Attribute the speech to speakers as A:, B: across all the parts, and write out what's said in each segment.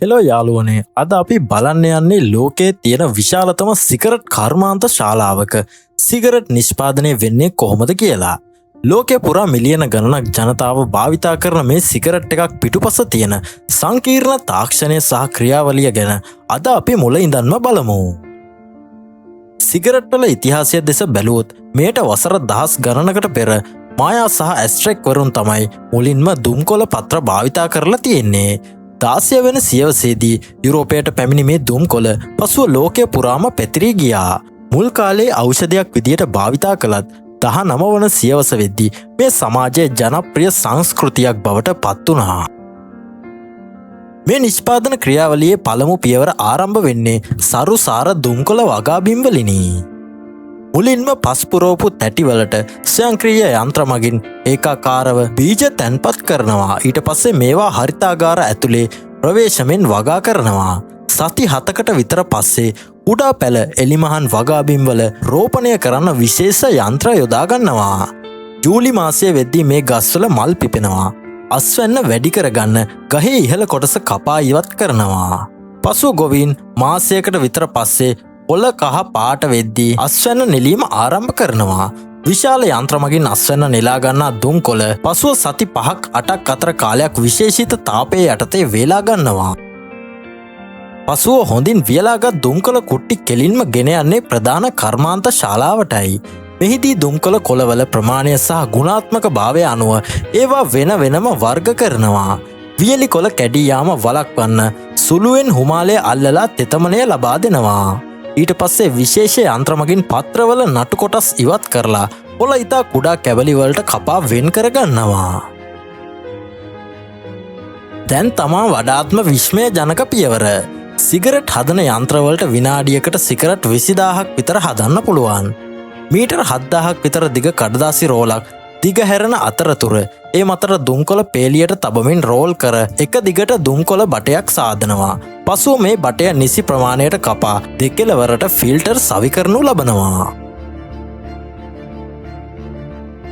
A: Hello යාළුවනේ අද අපි බලන්න යන්නේ ලෝකයේ තියෙන විශාලතම සිගරට් කර්මාන්ත ශාලාවක සිගරට් නිෂ්පාදනය වෙන්නේ කොහොමද කියලා. ලෝකයේ පුරා මිලියන ගණනක් ජනතාව භාවිතා කරන මේ සිගරට් එකක් පිටුපස තියෙන සංකීර්ණ තාක්ෂණය සහ ක්‍රියාවලිය ගැන අද අපි මුල ඉඳන්ම බලමු. සිගරට් වල ඉතිහාසය දෙස බැලුවොත් මේට වසර දහස් ගණනකට පෙර මායා සහ ඇස්ට්‍රෙක් වරුන් තමයි මුලින්ම දුම්කොළ පත්‍ර භාවිතා කරලා තියෙන්නේ. 16 වෙනි සියවසේදී යුරෝපයට පැමිණි මේ දුම්කොළ පසුව ලෝකය පුරාම පැතිරී ගියා. මුල් කාලේ ඖෂධයක් විදියට භාවිතා කළත් 19 වන සියවස වෙද්දී මේ සමාජයේ ජනප්‍රිය සංස්කෘතියක් බවට පත් වුණා. මේ නිෂ්පාදන ක්‍රියාවලියේ පළමු පියවර ආරම්භ වෙන්නේ සරුසාර දුම්කොළ වගාබිම් වලිනි. මුලින්ම පස් පුරවපු තැටිවලට ස්වයංක්‍රීය යන්ත්‍ර මගින් ඒකාකාරව බීජ තැන්පත් කරනවා. ඊට පස්සේ මේවා හරිතාගාර ඇතුලේ ප්‍රවේශමෙන් වගා කරනවා. සති 7කට විතර පස්සේ කුඩා පැල එලිමහන් වගාබිම්වල රෝපණය කරන්න විශේෂ යන්ත්‍ර යොදා ගන්නවා. ජූලි මාසයේ වෙද්දී මේ ගස්වල මල් පිපෙනවා. අස්වැන්න වැඩි කරගන්න ගහේ ඉහළ කොටස කපා ඉවත් කරනවා. පසුව ගොවීන් මාසයකට විතර පස්සේ ඔල කහ පාට වෙද්දී අස්වැන්න නෙලීම ආරම්භ කරනවා. විශාල යන්ත්‍ර මගින් අස්වැන්න නෙලා ගන්නා දුම්කොළ පසුව සති 5ක් 8ක් අතර කාලයක් විශේෂිත තාපයේ යටතේ වේලා ගන්නවා. පසුව හොඳින් වියලාගත් දුම්කොළ කුට්ටි කෙලින්ම ගෙන යන්නේ ප්‍රධාන කර්මාන්ත ශාලාවටයි. මෙහිදී දුම්කොළ කොළවල ප්‍රමාණය සහ ගුණාත්මක භාවය අනුව ඒවා වෙන වෙනම වර්ග කරනවා. වියලි කොළ කැඩී යාම වළක්වන්න සුළුවෙන් හුමාලය අල්ලලා තෙතමනය ලබා දෙනවා. ඊට පස්සේ විශේෂ යන්ත්‍ර මගින් පත්‍රවල නටු කොටස් ඉවත් කරලා කොළ ඉතා කුඩා කැබලි වලට කපා වෙන් කරගන්නවා. දැන් තමා වඩාත්ම විස්මය ජනක පියවර. සිගරට් හදන යන්ත්‍රවලට විනාඩියකට සිගරට් 20000ක් විතර හදන්න පුළුවන්. මීටර් 7000ක් විතර දිග කඩදාසි රෝලක් දිග හැරෙන අතරතුර ඒ මතර දුම්කොළ පේලියට තබමින් රෝල් කර එක දිගට දුම්කොළ බටයක් සාදනවා. පසුව මේ බටය නිසි ප්‍රමාණයට කපා දෙකෙලවරට ෆිල්ටර් සවි කරනු ලබනවා.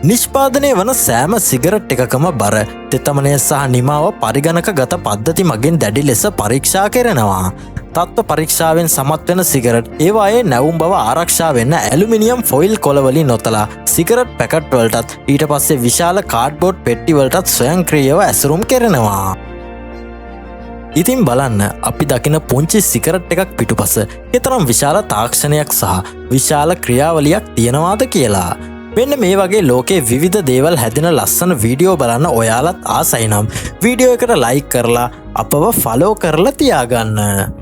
A: නිෂ්පාදනය වන සෑම සිගරට් එකකම බර තෙතමනය සහ නිමාව පරිගණක ගත පද්ධති මගින් දැඩි ලෙස පරීක්ෂා කෙරෙනවා. තත්ත්ව පරීක්ෂාවෙන් සමත් වෙන සිගරට් ඒවායේ නැවුම් බව ආරක්ෂා වෙන්න ඇලුමිනියම් ෆොයිල් කොළවලින් නොතලා සිගරට් පැකට් වලටත් ඊට පස්සේ විශාල කාඩ්බෝඩ් පෙට්ටි වලටත් ස්වයංක්‍රීයව ඇසුරුම් කෙරෙනවා. ඉතින් බලන්න අපි දකින පුංචි සිගරට් එකක් පිටුපස කෙතරම් විශාල තාක්ෂණයක් සහ විශාල ක්‍රියාවලියක් තියෙනවාද කියලා. මෙන්න මේ වගේ ලෝකේ විවිධ දේවල් හැදෙන ලස්සන වීඩියෝ බලන්න ඔයාලත් ආසයි නම් වීඩියෝ එකට ලයික් කරලා අපව ෆලෝ කරලා තියාගන්න.